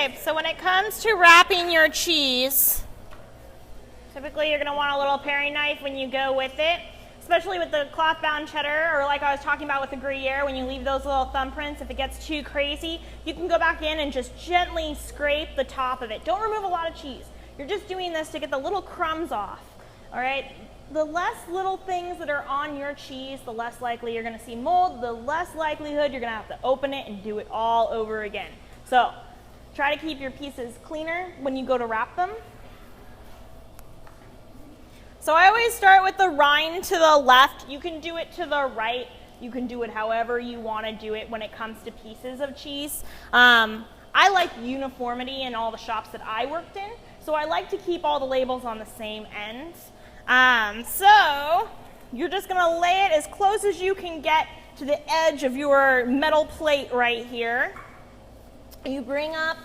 Okay, so when it comes to wrapping your cheese, typically you're going to want a little paring knife when you go with it, especially with the cloth-bound cheddar, or like I was talking about with the Gruyere, when you leave those little thumbprints, if it gets too crazy, you can go back in and just gently scrape the top of it. Don't remove a lot of cheese. You're just doing this to get the little crumbs off, all right? The less little things that are on your cheese, the less likely you're going to see mold, the less likelihood you're going to have to open it and do it all over again. So try to keep your pieces cleaner when you go to wrap them. So I always start with the rind to the left. You can do it to the right. You can do it however you want to do it when it comes to pieces of cheese. I like uniformity in all the shops that I worked in, so I like to keep all the labels on the same end. So you're just going to lay it as close as you can get to the edge of your metal plate right here. You bring up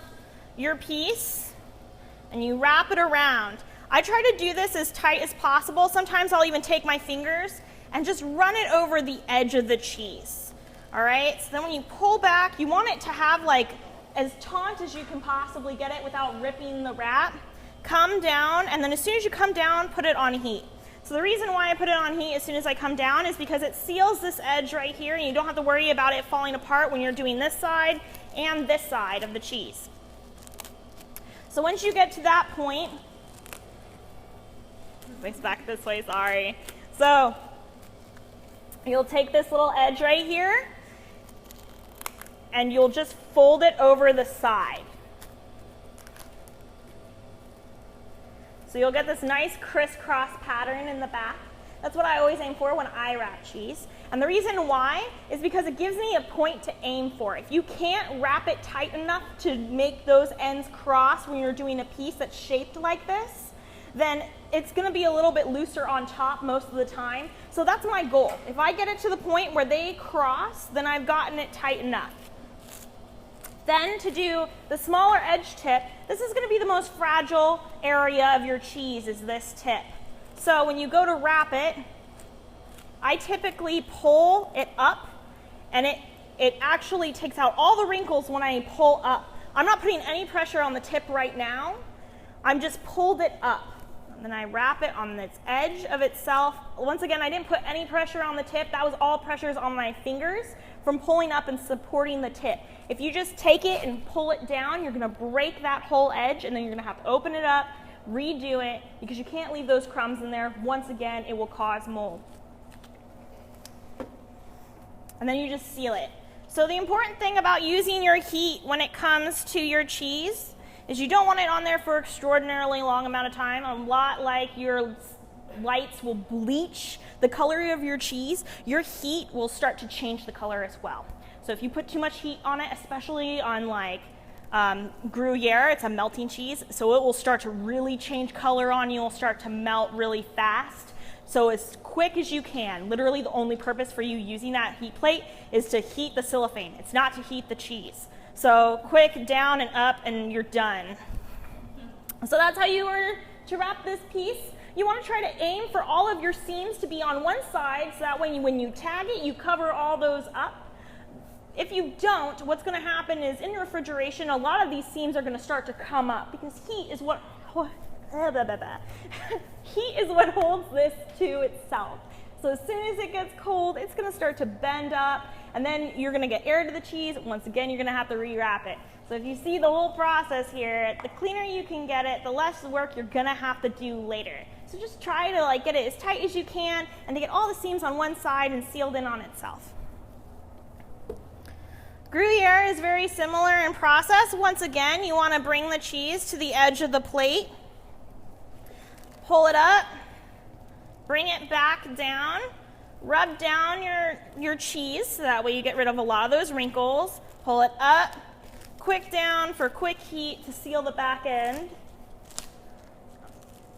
your piece and you wrap it around. I try to do this as tight as possible. Sometimes I'll even take my fingers and just run it over the edge of the cheese. All right, so then when you pull back, you want it to have like as taut as you can possibly get it without ripping the wrap. Come down, and then as soon as you come down, put it on heat. So the reason why I put it on heat as soon as I come down is because it seals this edge right here, and you don't have to worry about it falling apart when you're doing this side and this side of the cheese. So once you get to that point, it's back this way, sorry. So you'll take this little edge right here, and you'll just fold it over the side. So you'll get this nice crisscross pattern in the back. That's what I always aim for when I wrap cheese. And the reason why is because it gives me a point to aim for. If you can't wrap it tight enough to make those ends cross when you're doing a piece that's shaped like this, then it's going to be a little bit looser on top most of the time. So that's my goal. If I get it to the point where they cross, then I've gotten it tight enough. Then to do the smaller edge tip, this is going to be the most fragile area of your cheese, is this tip. So when you go to wrap it, I typically pull it up, and it actually takes out all the wrinkles when I pull up. I'm not putting any pressure on the tip right now. I'm just pulled it up. And then I wrap it on its edge of itself. Once again, I didn't put any pressure on the tip. That was all pressures on my fingers from pulling up and supporting the tip. If you just take it and pull it down, you're going to break that whole edge, and then you're going to have to open it up, redo it, because you can't leave those crumbs in there. Once again, it will cause mold. And then you just seal it. So the important thing about using your heat when it comes to your cheese is you don't want it on there for extraordinarily long amount of time. A lot like your lights will bleach the color of your cheese, your heat will start to change the color as well. So if you put too much heat on it, especially on like Gruyere, it's a melting cheese, so it will start to really change color on you. It will start to melt really fast. So as quick as you can, literally the only purpose for you using that heat plate is to heat the cellophane. It's not to heat the cheese. So quick, down and up, and you're done. So that's how you are to wrap this piece. You want to try to aim for all of your seams to be on one side, so that when you tag it, you cover all those up. If you don't, what's going to happen is in refrigeration, a lot of these seams are going to start to come up because heat is what holds this to itself. So as soon as it gets cold, it's going to start to bend up, and then you're going to get air to the cheese. Once again, you're going to have to rewrap it. So if you see the whole process here, the cleaner you can get it, the less work you're going to have to do later. So just try to get it as tight as you can and to get all the seams on one side and sealed in on itself. Gruyere is very similar in process. Once again, you want to bring the cheese to the edge of the plate, pull it up, bring it back down, rub down your cheese so that way you get rid of a lot of those wrinkles, pull it up, quick down for quick heat to seal the back end.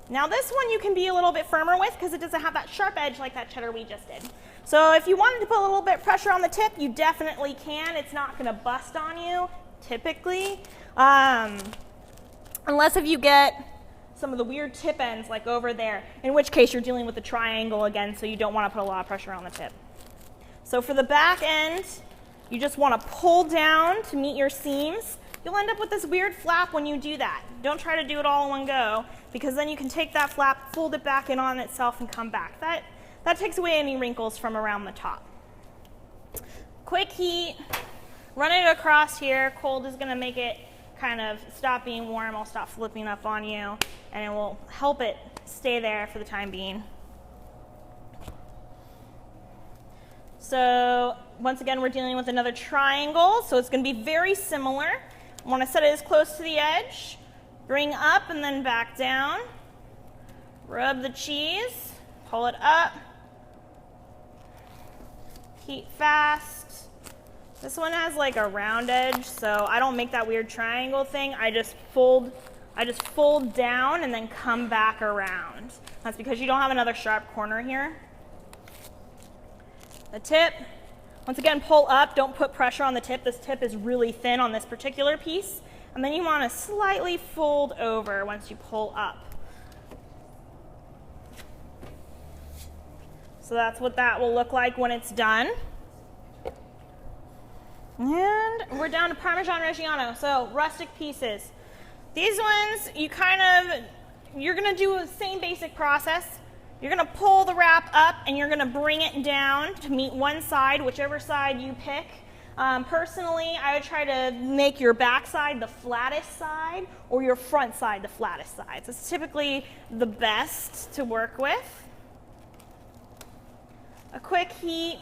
Now this one you can be a little bit firmer with because it doesn't have that sharp edge like that cheddar we just did. So if you wanted to put a little bit of pressure on the tip, you definitely can. It's not going to bust on you, typically. Unless if you get some of the weird tip ends like over there, in which case you're dealing with the triangle again, so you don't want to put a lot of pressure on the tip. So for the back end, you just want to pull down to meet your seams, you'll end up with this weird flap when you do that. Don't try to do it all in one go, because then you can take that flap, fold it back in on itself, and come back. That takes away any wrinkles from around the top. Quick heat, run it across here. Cold is gonna make it kind of stop being warm. It'll stop flipping up on you, and it will help it stay there for the time being. So once again, we're dealing with another triangle, so it's going to be very similar. I want to set it as close to the edge, bring up and then back down, rub the cheese, pull it up, heat fast. This one has like a round edge, so I don't make that weird triangle thing. I just fold down and then come back around. That's because you don't have another sharp corner here. The tip, once again, pull up, don't put pressure on the tip. This tip is really thin on this particular piece. And then you want to slightly fold over once you pull up. So that's what that will look like when it's done. And we're down to Parmesan Reggiano, so rustic pieces. These ones, you're going to do the same basic process. You're going to pull the wrap up and you're going to bring it down to meet one side, whichever side you pick. Personally, I would try to make your back side the flattest side or your front side the flattest side. So it's typically the best to work with. A quick heat.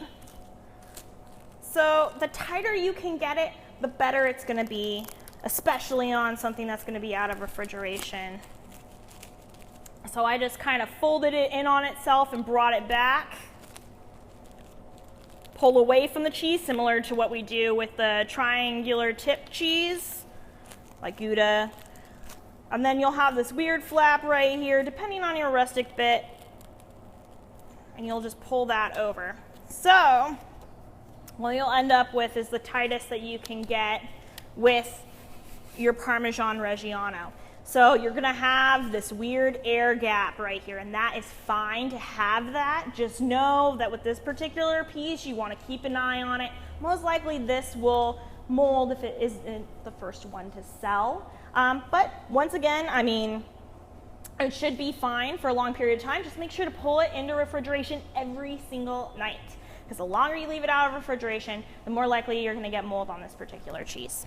So the tighter you can get it, the better it's going to be, especially on something that's going to be out of refrigeration. So I just kind of folded it in on itself and brought it back. Pull away from the cheese, similar to what we do with the triangular tip cheese, like Gouda. And then you'll have this weird flap right here, depending on your rustic bit. And you'll just pull that over. So what you'll end up with is the tightest that you can get with your Parmesan Reggiano. So you're going to have this weird air gap right here, and that is fine to have that. Just know that with this particular piece, you want to keep an eye on it. Most likely this will mold if it isn't the first one to sell. But once again, I mean, it should be fine for a long period of time. Just make sure to pull it into refrigeration every single night, because the longer you leave it out of refrigeration, the more likely you're going to get mold on this particular cheese.